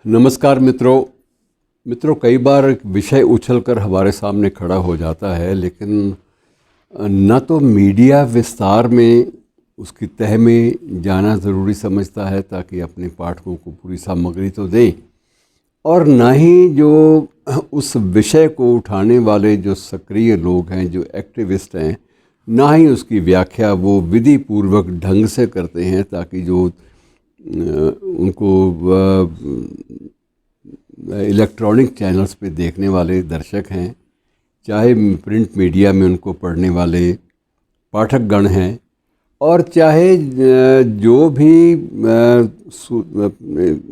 नमस्कार मित्रों, कई बार एक विषय उछलकर हमारे सामने खड़ा हो जाता है, लेकिन न तो मीडिया विस्तार में उसकी तह में जाना ज़रूरी समझता है ताकि अपने पाठकों को पूरी सामग्री तो दें, और न ही जो उस विषय को उठाने वाले जो सक्रिय लोग हैं, जो एक्टिविस्ट हैं, ना ही उसकी व्याख्या वो विधि पूर्वक ढंग से करते हैं ताकि जो उनको इलेक्ट्रॉनिक चैनल्स पे देखने वाले दर्शक हैं, चाहे प्रिंट मीडिया में उनको पढ़ने वाले पाठकगण हैं, और चाहे जो भी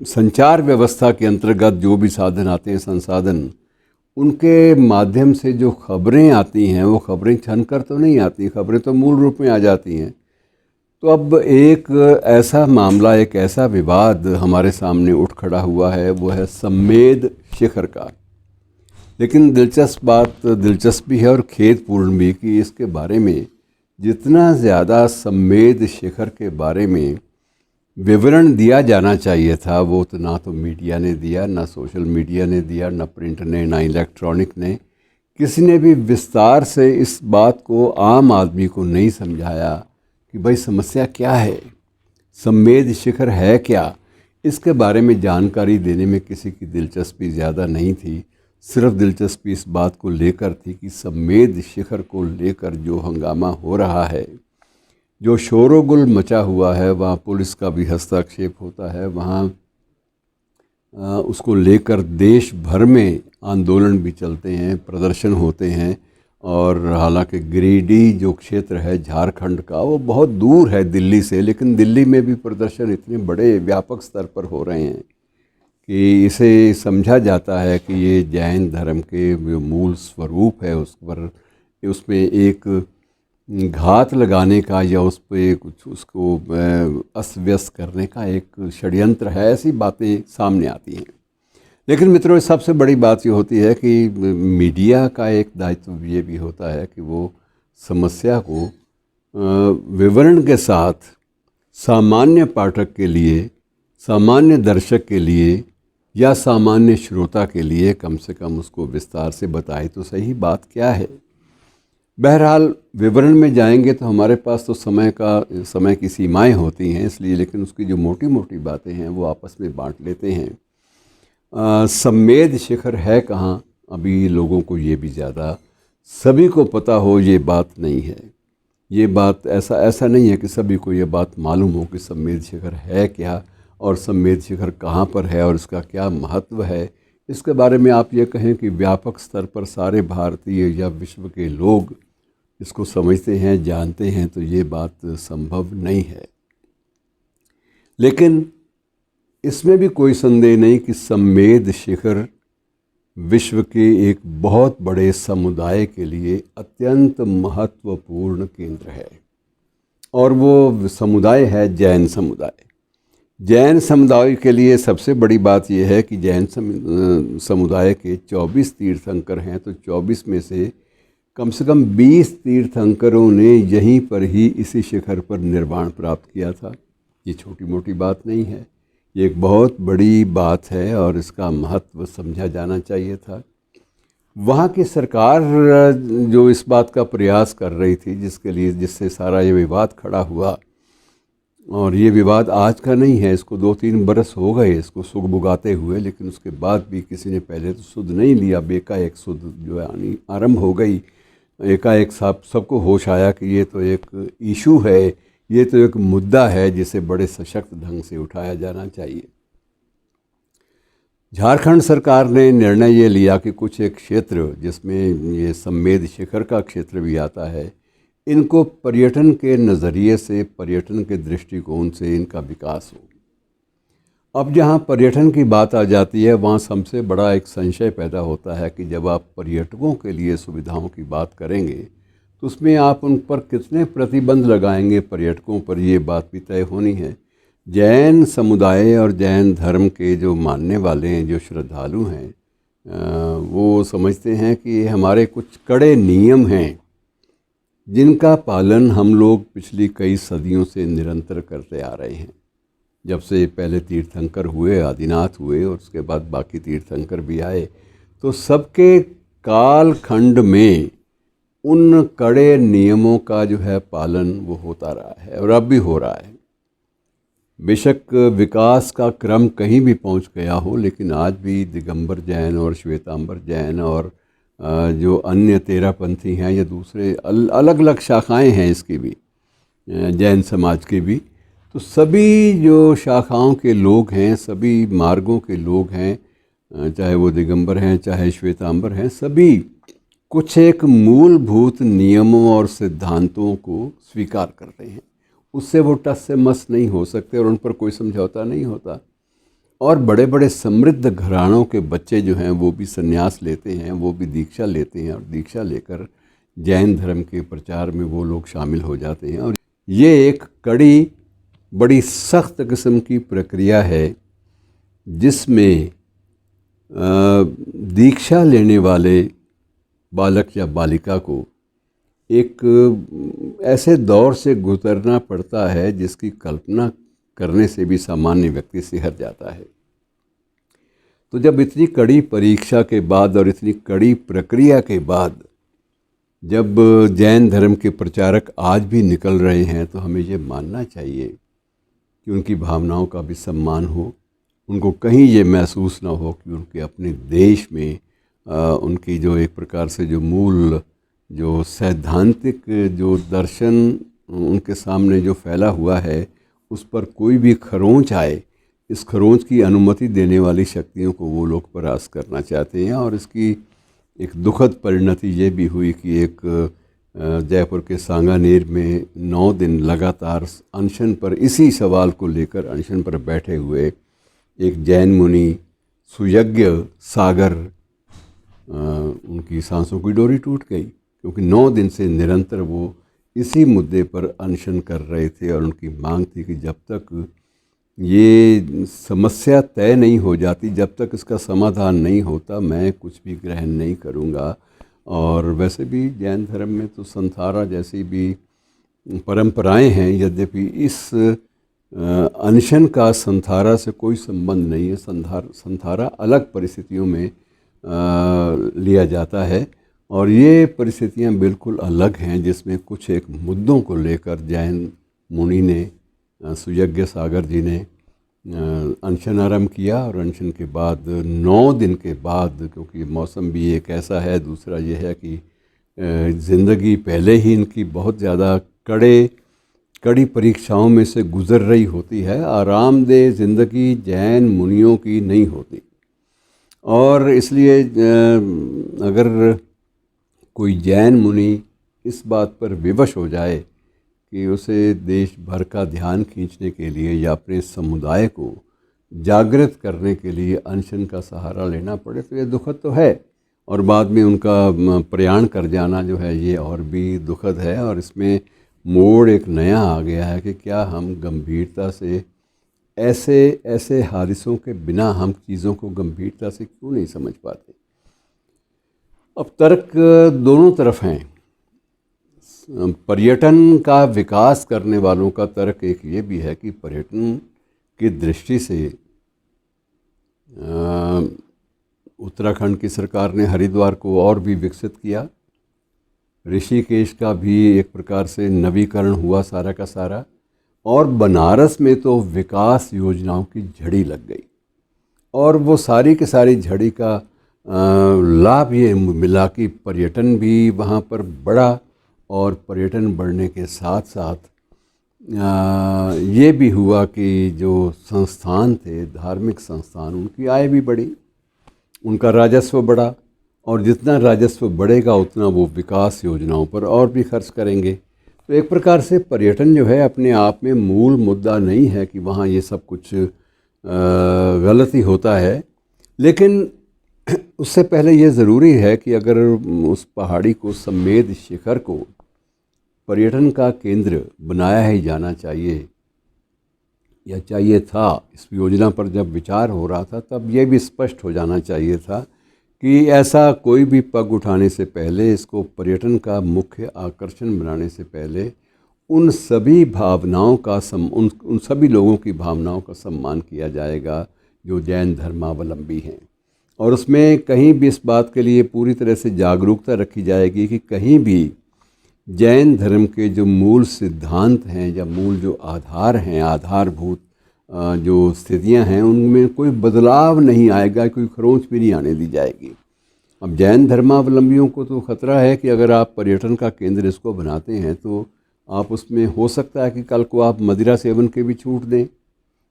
संचार व्यवस्था के अंतर्गत जो भी साधन आते हैं, संसाधन, उनके माध्यम से जो खबरें आती हैं वो खबरें छनकर तो नहीं आती, खबरें तो मूल रूप में आ जाती हैं। तो अब एक ऐसा मामला, एक ऐसा विवाद हमारे सामने उठ खड़ा हुआ है, वो है सम्मेद शिखर का। लेकिन दिलचस्प भी है और खेदपूर्ण भी कि इसके बारे में जितना ज़्यादा सम्मेद शिखर के बारे में विवरण दिया जाना चाहिए था, वो तो ना तो मीडिया ने दिया, ना सोशल मीडिया ने दिया, ना प्रिंट ने, ना इलेक्ट्रॉनिक ने। किसी ने भी विस्तार से इस बात को आम आदमी को नहीं समझाया कि भाई समस्या क्या है, सम्मेद शिखर है क्या। इसके बारे में जानकारी देने में किसी की दिलचस्पी ज़्यादा नहीं थी। सिर्फ दिलचस्पी इस बात को लेकर थी कि सम्मेद शिखर को लेकर जो हंगामा हो रहा है, जो शोरगुल मचा हुआ है, वहाँ पुलिस का भी हस्तक्षेप होता है, वहाँ उसको लेकर देश भर में आंदोलन भी चलते हैं, प्रदर्शन होते हैं। और हालांकि गिरिडीह जो क्षेत्र है झारखंड का, वो बहुत दूर है दिल्ली से, लेकिन दिल्ली में भी प्रदर्शन इतने बड़े व्यापक स्तर पर हो रहे हैं कि इसे समझा जाता है कि ये जैन धर्म के जो मूल स्वरूप है उस पर, उसमें एक घात लगाने का या उस पर कुछ उसको अस्त व्यस्त करने का एक षड्यंत्र है, ऐसी बातें सामने आती हैं। लेकिन मित्रों, सबसे बड़ी बात ये होती है कि मीडिया का एक दायित्व ये भी होता है कि वो समस्या को विवरण के साथ सामान्य पाठक के लिए, सामान्य दर्शक के लिए या सामान्य श्रोता के लिए कम से कम उसको विस्तार से बताए तो सही बात क्या है। बहरहाल विवरण में जाएंगे तो हमारे पास तो समय की सीमाएं होती हैं, इसलिए, लेकिन उसकी जो मोटी मोटी बातें हैं वो आपस में बांट लेते हैं। सम्मेद शिखर है कहाँ, अभी लोगों को ये भी ज़्यादा सभी को पता हो ये बात नहीं है। ये बात ऐसा नहीं है कि सभी को ये बात मालूम हो कि सम्मेद शिखर है क्या और सम्मेद शिखर कहाँ पर है और इसका क्या महत्व है। इसके बारे में आप ये कहें कि व्यापक स्तर पर सारे भारतीय या विश्व के लोग इसको समझते हैं, जानते हैं, तो ये बात संभव नहीं है। लेकिन इसमें भी कोई संदेह नहीं कि सम्मेद शिखर विश्व के एक बहुत बड़े समुदाय के लिए अत्यंत महत्वपूर्ण केंद्र है, और वो समुदाय है जैन समुदाय। जैन समुदाय के लिए सबसे बड़ी बात यह है कि जैन समुदाय के 24 तीर्थंकर हैं, तो 24 में से कम 20 तीर्थंकरों ने यहीं पर ही इसी शिखर पर निर्वाण प्राप्त किया था। ये छोटी मोटी बात नहीं है, ये एक बहुत बड़ी बात है और इसका महत्व समझा जाना चाहिए था। वहाँ की सरकार जो इस बात का प्रयास कर रही थी, जिससे सारा ये विवाद खड़ा हुआ, और ये विवाद आज का नहीं है, इसको 2-3 बरस हो गए इसको सुगबुगाते हुए, लेकिन उसके बाद भी किसी ने पहले तो सुध नहीं लिया। एकाएक सुध जो है आरंभ हो गई, एकाएक सबको होश आया कि ये तो एक इशू है, ये तो एक मुद्दा है जिसे बड़े सशक्त ढंग से उठाया जाना चाहिए। झारखंड सरकार ने निर्णय ये लिया कि कुछ एक क्षेत्र, जिसमें ये सम्मेद शिखर का क्षेत्र भी आता है, इनको पर्यटन के नज़रिए से, पर्यटन के दृष्टिकोण से इनका विकास हो। अब जहाँ पर्यटन की बात आ जाती है, वहाँ सबसे बड़ा एक संशय पैदा होता है कि जब आप पर्यटकों के लिए सुविधाओं की बात करेंगे तो उसमें आप उन पर कितने प्रतिबंध लगाएंगे पर्यटकों पर, ये बात भी तय होनी है। जैन समुदाय और जैन धर्म के जो मानने वाले हैं, जो श्रद्धालु हैं, वो समझते हैं कि हमारे कुछ कड़े नियम हैं जिनका पालन हम लोग पिछली कई सदियों से निरंतर करते आ रहे हैं। जब से पहले तीर्थंकर हुए, आदिनाथ हुए और उसके बाद बाकी तीर्थंकर भी आए, तो सबके कालखंड में उन कड़े नियमों का जो है पालन वो होता रहा है और अब भी हो रहा है। बेशक विकास का क्रम कहीं भी पहुंच गया हो, लेकिन आज भी दिगंबर जैन और श्वेतांबर जैन और जो अन्य तेरापंथी हैं या दूसरे अलग अलग शाखाएं हैं इसकी भी, जैन समाज के भी, तो सभी जो शाखाओं के लोग हैं, सभी मार्गों के लोग हैं, चाहे वो दिगंबर हैं चाहे श्वेतांबर हैं, सभी कुछ एक मूलभूत नियमों और सिद्धांतों को स्वीकार करते हैं। उससे वो टस से मस नहीं हो सकते और उन पर कोई समझौता नहीं होता। और बड़े बड़े समृद्ध घरानों के बच्चे जो हैं वो भी संन्यास लेते हैं, वो भी दीक्षा लेते हैं और दीक्षा लेकर जैन धर्म के प्रचार में वो लोग शामिल हो जाते हैं। और ये एक कड़ी, बड़ी सख्त किस्म की प्रक्रिया है जिसमें दीक्षा लेने वाले बालक या बालिका को एक ऐसे दौर से गुजरना पड़ता है जिसकी कल्पना करने से भी सामान्य व्यक्ति सिहर जाता है। तो जब इतनी कड़ी परीक्षा के बाद और इतनी कड़ी प्रक्रिया के बाद जब जैन धर्म के प्रचारक आज भी निकल रहे हैं, तो हमें ये मानना चाहिए कि उनकी भावनाओं का भी सम्मान हो, उनको कहीं ये महसूस ना हो कि उनके अपने देश में उनकी जो एक प्रकार से जो मूल जो सैद्धांतिक जो दर्शन उनके सामने जो फैला हुआ है, उस पर कोई भी खरोंच आए, इस खरोंच की अनुमति देने वाली शक्तियों को वो लोग परास्त करना चाहते हैं। और इसकी एक दुखद परिणति ये भी हुई कि एक जयपुर के सांगानेर में 9 दिन लगातार अनशन पर, इसी सवाल को लेकर अनशन पर बैठे हुए एक जैन मुनि सुयज्ञ सागर, उनकी सांसों की डोरी टूट गई, क्योंकि 9 दिन से निरंतर वो इसी मुद्दे पर अनशन कर रहे थे और उनकी मांग थी कि जब तक ये समस्या तय नहीं हो जाती, जब तक इसका समाधान नहीं होता, मैं कुछ भी ग्रहण नहीं करूँगा। और वैसे भी जैन धर्म में तो संथारा जैसी भी परंपराएं हैं, यद्यपि इस अनशन का संथारा से कोई संबंध नहीं है। संथारा अलग परिस्थितियों में लिया जाता है और ये परिस्थितियां बिल्कुल अलग हैं, जिसमें कुछ एक मुद्दों को लेकर जैन मुनि ने, सुयज्ञ सागर जी ने अनशन आरंभ किया। और अनशन के बाद 9 दिन के बाद, क्योंकि मौसम भी एक ऐसा है, दूसरा ये है कि ज़िंदगी पहले ही इनकी बहुत ज़्यादा कड़ी परीक्षाओं में से गुज़र रही होती है, आरामदेह ज़िंदगी जैन मुनियों की नहीं होती। और इसलिए अगर कोई जैन मुनि इस बात पर विवश हो जाए कि उसे देश भर का ध्यान खींचने के लिए या अपने समुदाय को जागृत करने के लिए अनशन का सहारा लेना पड़े, तो ये दुखद तो है। और बाद में उनका प्रयाण कर जाना जो है ये और भी दुखद है। और इसमें मोड़ एक नया आ गया है कि क्या हम गंभीरता से ऐसे हादिसों के बिना हम चीज़ों को गंभीरता से क्यों नहीं समझ पाते। अब तर्क दोनों तरफ हैं। पर्यटन का विकास करने वालों का तर्क एक ये भी है कि पर्यटन की दृष्टि से उत्तराखंड की सरकार ने हरिद्वार को और भी विकसित किया, ऋषिकेश का भी एक प्रकार से नवीकरण हुआ सारा का सारा, और बनारस में तो विकास योजनाओं की झड़ी लग गई। और वो सारी की सारी झड़ी का लाभ ये मिला कि पर्यटन भी वहाँ पर बढ़ा, और पर्यटन बढ़ने के साथ साथ ये भी हुआ कि जो संस्थान थे, धार्मिक संस्थान, उनकी आय भी बढ़ी, उनका राजस्व बढ़ा, और जितना राजस्व बढ़ेगा उतना वो विकास योजनाओं पर और भी खर्च करेंगे। तो एक प्रकार से पर्यटन जो है अपने आप में मूल मुद्दा नहीं है कि वहाँ ये सब कुछ गलती होता है, लेकिन उससे पहले ये ज़रूरी है कि अगर उस पहाड़ी को, सम्मेद शिखर को पर्यटन का केंद्र बनाया ही जाना चाहिए या चाहिए था, इस योजना पर जब विचार हो रहा था तब ये भी स्पष्ट हो जाना चाहिए था कि ऐसा कोई भी पग उठाने से पहले, इसको पर्यटन का मुख्य आकर्षण बनाने से पहले उन सभी भावनाओं का उन सभी लोगों की भावनाओं का सम्मान किया जाएगा जो जैन धर्मावलंबी हैं। और उसमें कहीं भी इस बात के लिए पूरी तरह से जागरूकता रखी जाएगी कि कहीं भी जैन धर्म के जो मूल सिद्धांत हैं या मूल जो आधार हैं, आधारभूत जो स्थितियां हैं, उनमें कोई बदलाव नहीं आएगा, कोई खरोंच भी नहीं आने दी जाएगी। अब जैन धर्मावलंबियों को तो खतरा है कि अगर आप पर्यटन का केंद्र इसको बनाते हैं तो आप उसमें हो सकता है कि कल को आप मदिरा सेवन के भी छूट दें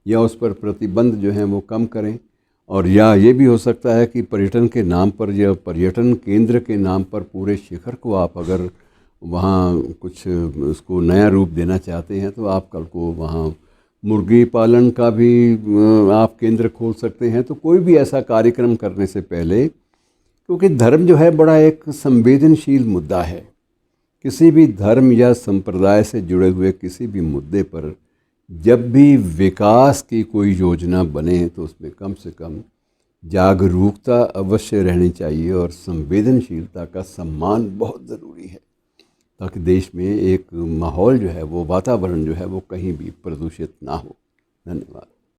या उस पर प्रतिबंध जो है वो कम करें। और या ये भी हो सकता है कि पर्यटन के नाम पर या पर्यटन केंद्र के नाम पर पूरे शिखर को आप अगर वहाँ कुछ उसको नया रूप देना चाहते हैं तो आप कल को वहाँ मुर्गी पालन का भी आप केंद्र खोल सकते हैं। तो कोई भी ऐसा कार्यक्रम करने से पहले, क्योंकि धर्म जो है बड़ा एक संवेदनशील मुद्दा है, किसी भी धर्म या संप्रदाय से जुड़े हुए किसी भी मुद्दे पर जब भी विकास की कोई योजना बने तो उसमें कम से कम जागरूकता अवश्य रहनी चाहिए और संवेदनशीलता का सम्मान बहुत ज़रूरी है, ताकि देश में एक माहौल जो है वो वातावरण जो है वो कहीं भी प्रदूषित ना हो। धन्यवाद।